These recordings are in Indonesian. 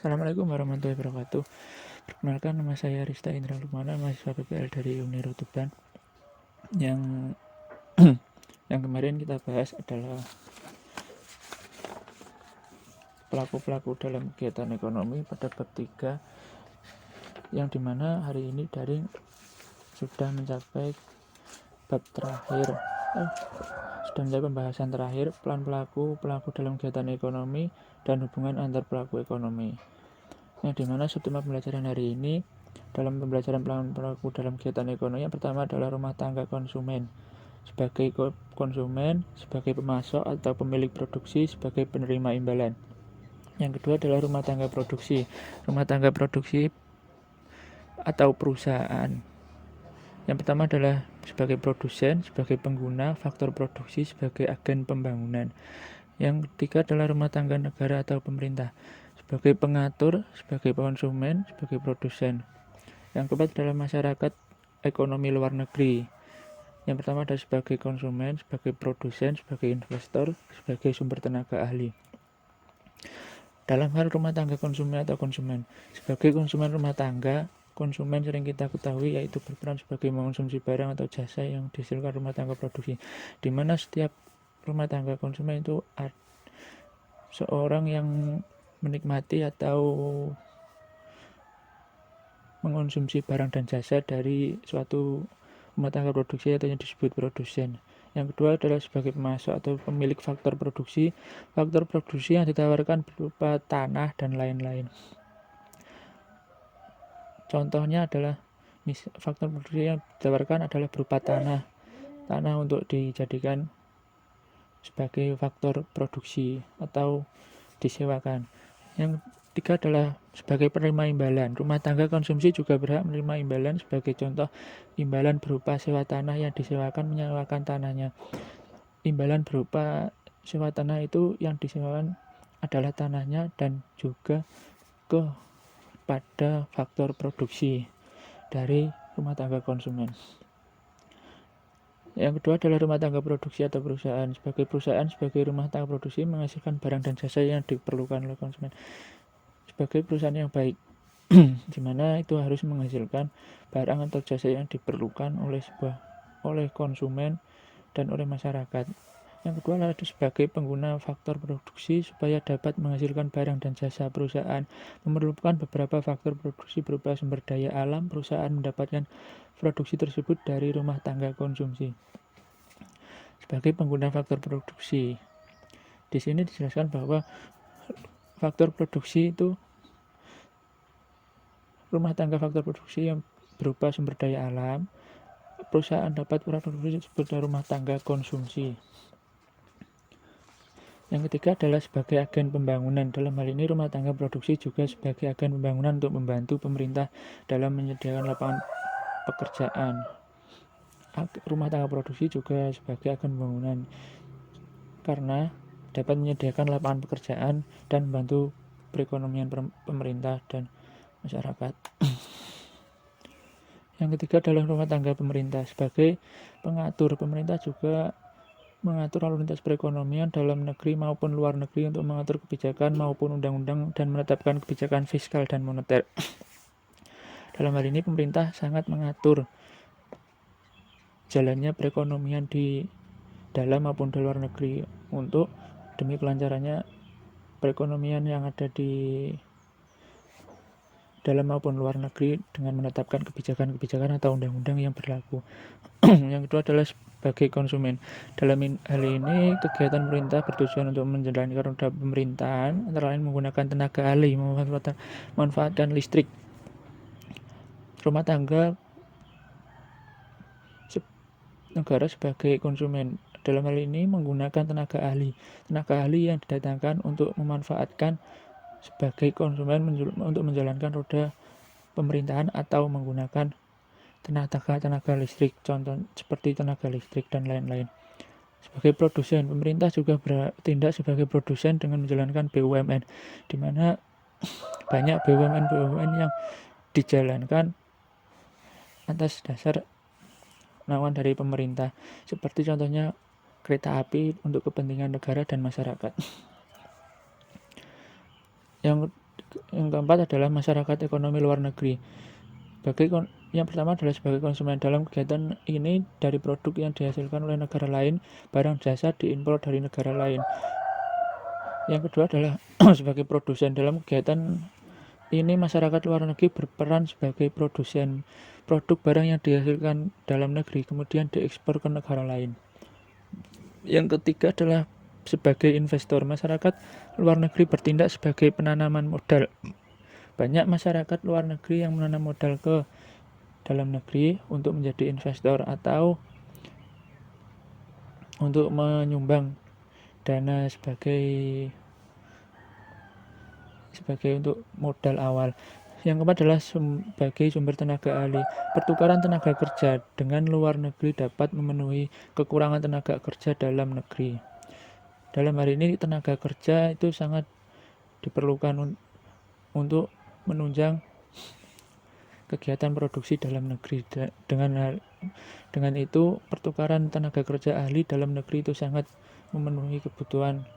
Assalamualaikum warahmatullahi wabarakatuh. Perkenalkan, nama saya Rista Indra Lukmana, mahasiswa PPL dari Uniru Tuban. Yang yang kemarin kita bahas adalah pelaku-pelaku dalam kegiatan ekonomi pada bab 3, yang dimana hari ini daring sudah mencapai bab terakhir, sudah mencapai pembahasan terakhir, peran pelaku dalam kegiatan ekonomi dan hubungan antar pelaku ekonomi. Yang dimana subtema pembelajaran hari ini dalam pembelajaran peran pelaku dalam kegiatan ekonomi, yang pertama adalah rumah tangga konsumen sebagai konsumen, sebagai pemasok atau pemilik produksi, sebagai penerima imbalan. Yang kedua adalah rumah tangga produksi atau perusahaan. Yang pertama adalah sebagai produsen, sebagai pengguna, faktor produksi, sebagai agen pembangunan. Yang ketiga adalah rumah tangga negara atau pemerintah, sebagai pengatur, sebagai konsumen, sebagai produsen. Yang keempat adalah masyarakat ekonomi luar negeri. Yang pertama adalah sebagai konsumen, sebagai produsen, sebagai investor, sebagai sumber tenaga ahli. Dalam hal rumah tangga konsumen atau konsumen, sebagai konsumen rumah tangga, konsumen sering kita ketahui yaitu berperan sebagai mengonsumsi barang atau jasa yang dihasilkan rumah tangga produksi, di mana setiap rumah tangga konsumen itu seorang yang menikmati atau mengonsumsi barang dan jasa dari suatu rumah tangga produksi atau yang disebut produsen. Yang kedua adalah sebagai pemasok atau pemilik faktor produksi yang ditawarkan berupa tanah dan lain-lain. Contohnya adalah faktor produksi yang ditawarkan adalah berupa tanah untuk dijadikan sebagai faktor produksi atau disewakan. Yang ketiga adalah sebagai penerima imbalan. Rumah tangga konsumsi juga berhak menerima imbalan, sebagai contoh imbalan berupa sewa tanah yang disewakan menyewakan tanahnya. Imbalan berupa sewa tanah itu yang disewakan adalah tanahnya dan juga kepada faktor produksi dari rumah tangga konsumen. Yang kedua adalah rumah tangga produksi atau perusahaan. Sebagai rumah tangga produksi menghasilkan barang dan jasa yang diperlukan oleh konsumen. Sebagai perusahaan yang baik, di mana itu harus menghasilkan barang atau jasa yang diperlukan oleh konsumen dan oleh masyarakat. Yang kedua adalah sebagai pengguna faktor produksi supaya dapat menghasilkan barang dan jasa. Perusahaan memerlukan beberapa faktor produksi berupa sumber daya alam. Perusahaan mendapatkan produksi tersebut dari rumah tangga konsumsi. Sebagai pengguna faktor produksi, di sini dijelaskan bahwa faktor produksi itu rumah tangga faktor produksi yang berupa sumber daya alam. Perusahaan dapat produksi tersebut dari rumah tangga konsumsi. Yang ketiga adalah sebagai agen pembangunan. Dalam hal ini rumah tangga produksi juga sebagai agen pembangunan untuk membantu pemerintah dalam menyediakan lapangan pekerjaan. Rumah tangga produksi juga sebagai agen pembangunan karena dapat menyediakan lapangan pekerjaan dan membantu perekonomian pemerintah dan masyarakat. Yang ketiga adalah rumah tangga pemerintah sebagai pengatur. Pemerintah juga mengatur lalu lintas perekonomian dalam negeri maupun luar negeri untuk mengatur kebijakan maupun undang-undang dan menetapkan kebijakan fiskal dan moneter. Dalam hal ini pemerintah sangat mengatur jalannya perekonomian di dalam maupun di luar negeri untuk demi kelancarannya perekonomian yang ada di dalam maupun luar negeri dengan menetapkan kebijakan-kebijakan atau undang-undang yang berlaku. Yang kedua adalah sebagai konsumen. Dalam hal ini kegiatan pemerintah bertujuan untuk menjalankan roda pemerintahan, antara lain menggunakan tenaga ahli, memanfaatkan listrik. Rumah tangga negara sebagai konsumen. Dalam hal ini menggunakan tenaga ahli yang didatangkan untuk memanfaatkan sebagai konsumen untuk menjalankan roda pemerintahan atau menggunakan tenaga listrik, contoh seperti tenaga listrik dan lain-lain. Sebagai produsen, pemerintah juga bertindak sebagai produsen dengan menjalankan BUMN, di mana banyak BUMN yang dijalankan atas dasar naungan dari pemerintah, seperti contohnya kereta api untuk kepentingan negara dan masyarakat. Yang Yang keempat adalah masyarakat ekonomi luar negeri. Yang pertama adalah sebagai konsumen. Dalam kegiatan ini, dari produk yang dihasilkan oleh negara lain, barang jasa diimpor dari negara lain. Yang kedua adalah sebagai produsen. Dalam kegiatan ini, masyarakat luar negeri berperan sebagai produsen. Produk barang yang dihasilkan dalam negeri kemudian diekspor ke negara lain. Yang ketiga adalah sebagai investor. Masyarakat luar negeri bertindak sebagai penanaman modal. Banyak masyarakat luar negeri yang menanam modal ke dalam negeri untuk menjadi investor atau untuk menyumbang dana sebagai untuk modal awal. Yang keempat adalah sebagai sumber tenaga ahli. Pertukaran tenaga kerja dengan luar negeri dapat memenuhi kekurangan tenaga kerja dalam negeri. Dalam hari ini tenaga kerja itu sangat diperlukan untuk menunjang kegiatan produksi dalam negeri. Dengan itu, pertukaran tenaga kerja ahli dalam negeri itu sangat memenuhi kebutuhan,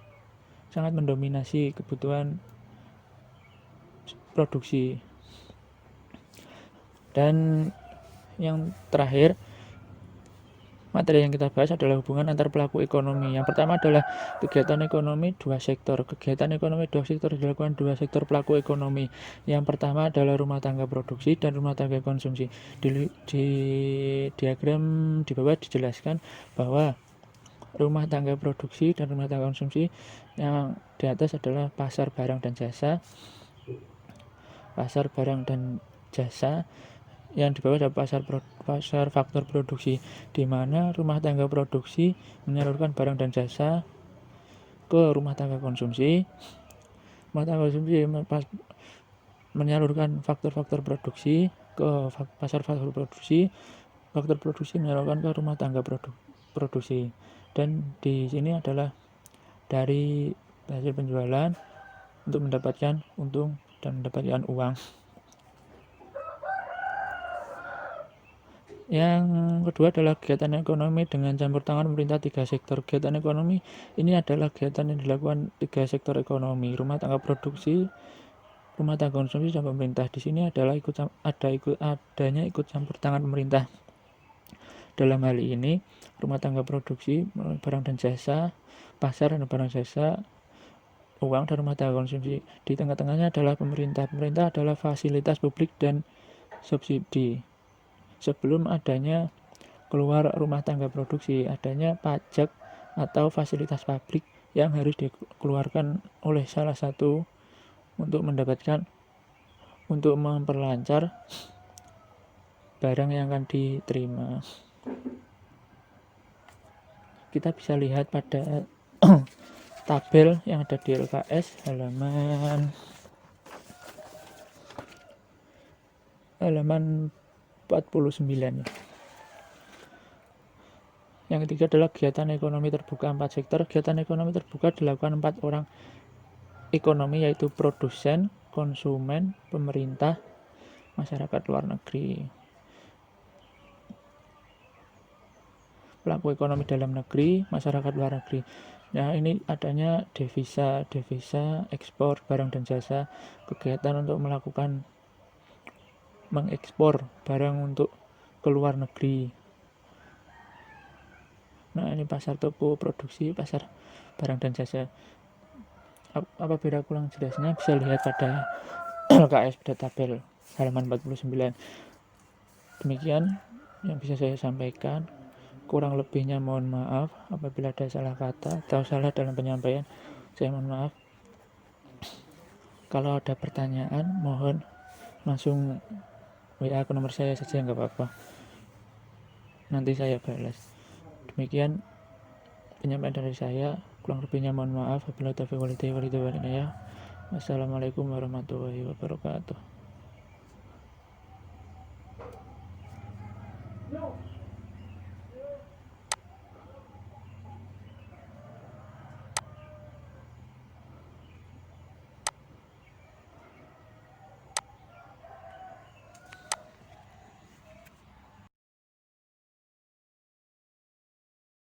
sangat mendominasi kebutuhan produksi. Dan yang terakhir, materi yang kita bahas adalah hubungan antar pelaku ekonomi. Yang pertama adalah kegiatan ekonomi dua sektor. Kegiatan ekonomi dua sektor dilakukan dua sektor pelaku ekonomi. Yang pertama adalah rumah tangga produksi dan rumah tangga konsumsi. Di diagram di bawah dijelaskan bahwa rumah tangga produksi dan rumah tangga konsumsi, yang di atas adalah pasar barang dan jasa. Pasar barang dan jasa. Yang di bawah ada pasar faktor produksi, di mana rumah tangga produksi menyalurkan barang dan jasa ke rumah tangga konsumsi. Rumah tangga konsumsi menyalurkan faktor-faktor produksi ke pasar faktor produksi. Faktor produksi menyalurkan ke rumah tangga produksi. Dan di sini adalah dari hasil penjualan untuk mendapatkan untung dan mendapatkan uang. Yang kedua adalah kegiatan ekonomi dengan campur tangan pemerintah tiga sektor. Kegiatan ekonomi ini adalah kegiatan yang dilakukan tiga sektor ekonomi: rumah tangga produksi, rumah tangga konsumsi, dan pemerintah. Di sini adalah adanya ikut campur tangan pemerintah. Dalam hal ini, rumah tangga produksi barang dan jasa, pasar dan barang jasa, uang, dan rumah tangga konsumsi. Di tengah-tengahnya adalah pemerintah. Pemerintah adalah fasilitas publik dan subsidi. Sebelum adanya keluar rumah tangga produksi, adanya pajak atau fasilitas pabrik yang harus dikeluarkan oleh salah satu untuk memperlancar barang yang akan diterima. Kita bisa lihat pada tabel yang ada di LKS halaman 49. Yang ketiga adalah kegiatan ekonomi terbuka 4 sektor. Kegiatan ekonomi terbuka dilakukan 4 orang ekonomi, yaitu produsen, konsumen, pemerintah, masyarakat luar negeri. Pelaku ekonomi dalam negeri, masyarakat luar negeri. Nah, ini adanya devisa ekspor barang dan jasa, kegiatan untuk mengekspor barang untuk ke luar negeri. Nah, ini pasar toko produksi, pasar barang dan jasa. Apabila kurang jelasnya bisa lihat pada LKS pada tabel halaman 49. Demikian yang bisa saya sampaikan. Kurang lebihnya mohon maaf apabila ada salah kata atau salah dalam penyampaian. Saya mohon maaf. Kalau ada pertanyaan mohon langsung WA ke nomor saya saja, nggak apa-apa, nanti saya balas. Demikian penyampaian dari saya. Kurang lebihnya mohon maaf. Wassalamualaikum warahmatullahi wabarakatuh.